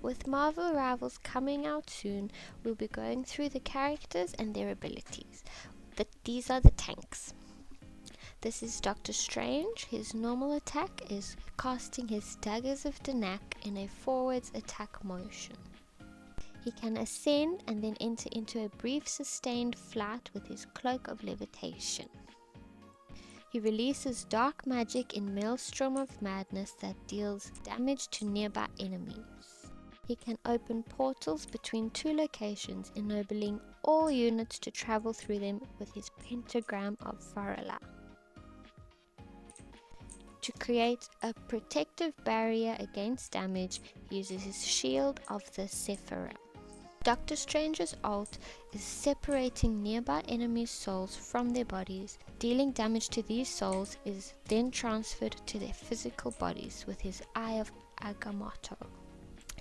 With Marvel Rivals coming out soon, we'll be going through the characters and their abilities. These are the tanks. This is Doctor Strange. His normal attack is casting his daggers of Danak in a forwards attack motion. He can ascend and then enter into a brief sustained flight with his cloak of levitation. He releases dark magic in Maelstrom of Madness that deals damage to nearby enemies. He can open portals between two locations, enabling all units to travel through them with his pentagram of Varela. To create a protective barrier against damage, he uses his shield of the Sephirim. Doctor Strange's ult is separating nearby enemies' souls from their bodies. Dealing damage to these souls is then transferred to their physical bodies with his Eye of Agamotto.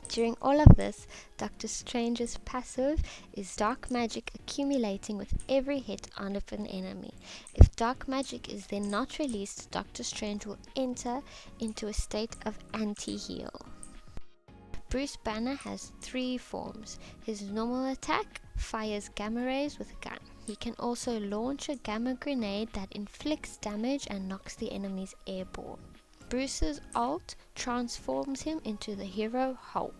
During all of this, Doctor Strange's passive is dark magic accumulating with every hit of an enemy. If dark magic is then not released, Doctor Strange will enter into a state of anti-heal. Bruce Banner has 3 forms. His normal attack fires gamma rays with a gun. He can also launch a gamma grenade that inflicts damage and knocks the enemies airborne. Bruce's ult transforms him into the Hero Hulk.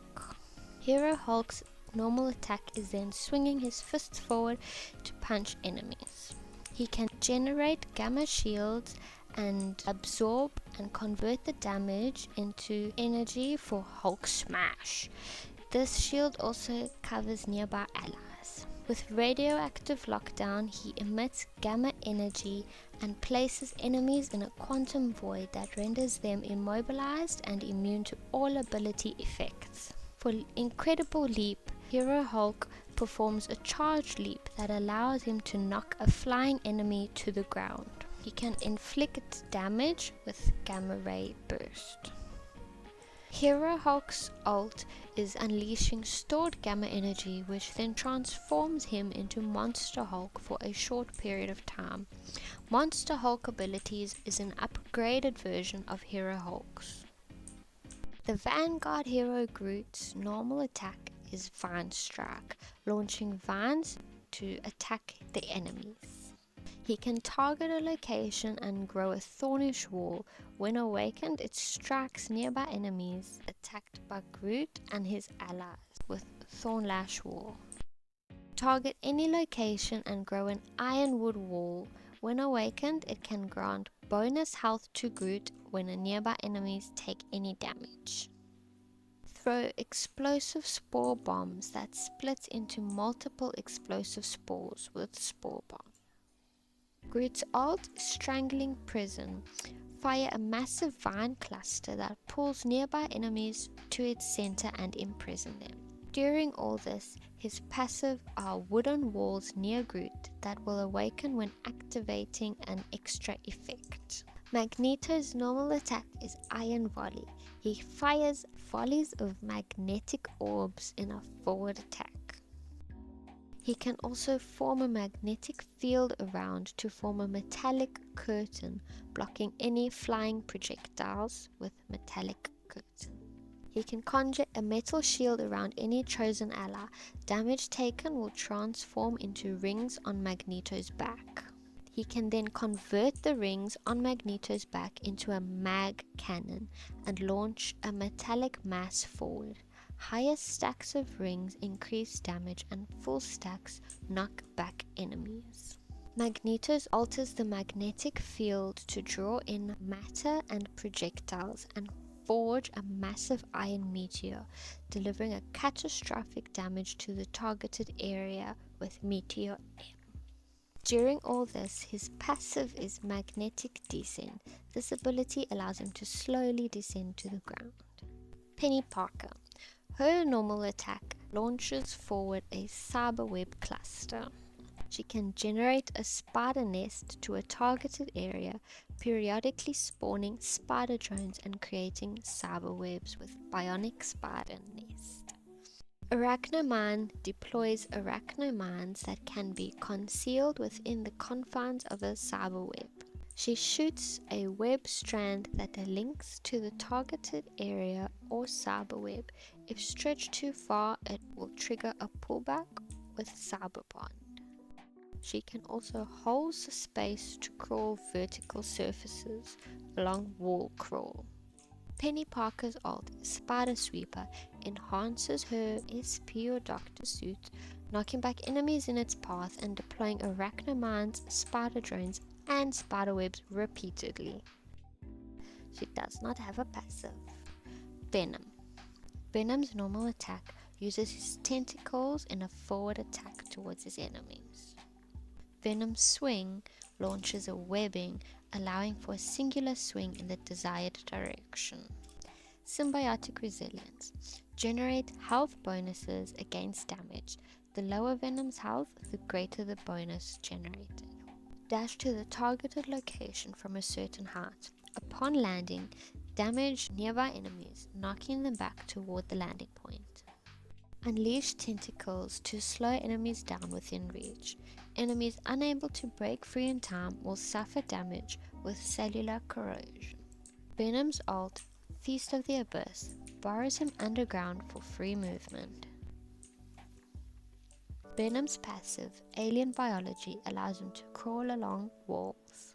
Hero Hulk's normal attack is then swinging his fists forward to punch enemies. He can generate gamma shields and absorb and convert the damage into energy for Hulk Smash. This shield also covers nearby allies. With radioactive lockdown, he emits gamma energy and places enemies in a quantum void that renders them immobilized and immune to all ability effects. For Incredible Leap, Hero Hulk performs a charged leap that allows him to knock a flying enemy to the ground. He can inflict damage with Gamma Ray Burst. Hero Hulk's ult is unleashing stored gamma energy, which then transforms him into Monster Hulk for a short period of time. Monster Hulk abilities is an upgraded version of Hero Hulk's. The Vanguard hero Groot's normal attack is Vine Strike, launching vines to attack the enemies. He can target a location and grow a thornish wall. When awakened, it strikes nearby enemies attacked by Groot and his allies with Thornlash Wall. Target any location and grow an ironwood wall. When awakened, it can grant bonus health to Groot when nearby enemies take any damage. Throw explosive spore bombs that split into multiple explosive spores with Spore Bomb. Groot's ult is Strangling Prison. Fire a massive vine cluster that pulls nearby enemies to its center and imprison them. During all this, his passive are wooden walls near Groot that will awaken when activating an extra effect. Magneto's normal attack is Iron Volley. He fires volleys of magnetic orbs in a forward attack. He can also form a magnetic field around to form a metallic curtain, blocking any flying projectiles with metallic curtain. He can conjure a metal shield around any chosen ally. Damage taken will transform into rings on Magneto's back. He can then convert the rings on Magneto's back into a mag cannon and launch a metallic mass forward. Higher stacks of rings increase damage and full stacks knock back enemies. Magneto alters the magnetic field to draw in matter and projectiles and forge a massive iron meteor, delivering a catastrophic damage to the targeted area with Meteor M. During all this, his passive is Magnetic Descent. This ability allows him to slowly descend to the ground. Penny Parker. Her normal attack launches forward a cyberweb cluster. She can generate a spider nest to a targeted area, periodically spawning spider drones and creating cyberwebs with bionic spider nest. Arachnomine deploys arachnomines that can be concealed within the confines of a cyberweb. She shoots a web strand that links to the targeted area or cyberweb. If stretched too far, it will trigger a pullback with Cyber Bond. She can also hold the space to crawl vertical surfaces along wall crawl. Penny Parker's ult, Spider Sweeper, enhances her SP or Doctor suit, knocking back enemies in its path and deploying arachnomines, spider drones, and spiderwebs repeatedly. She does not have a passive. Venom. Venom's normal attack uses his tentacles in a forward attack towards his enemies. Venom's swing launches a webbing, allowing for a singular swing in the desired direction. Symbiotic Resilience. Generate health bonuses against damage. The lower Venom's health, the greater the bonus generated. Dash to the targeted location from a certain height. Upon landing, damage nearby enemies, knocking them back toward the landing point. Unleash tentacles to slow enemies down within reach. Enemies unable to break free in time will suffer damage with cellular corrosion. Venom's ult, Feast of the Abyss, borrows him underground for free movement. Venom's passive, Alien Biology, allows him to crawl along walls.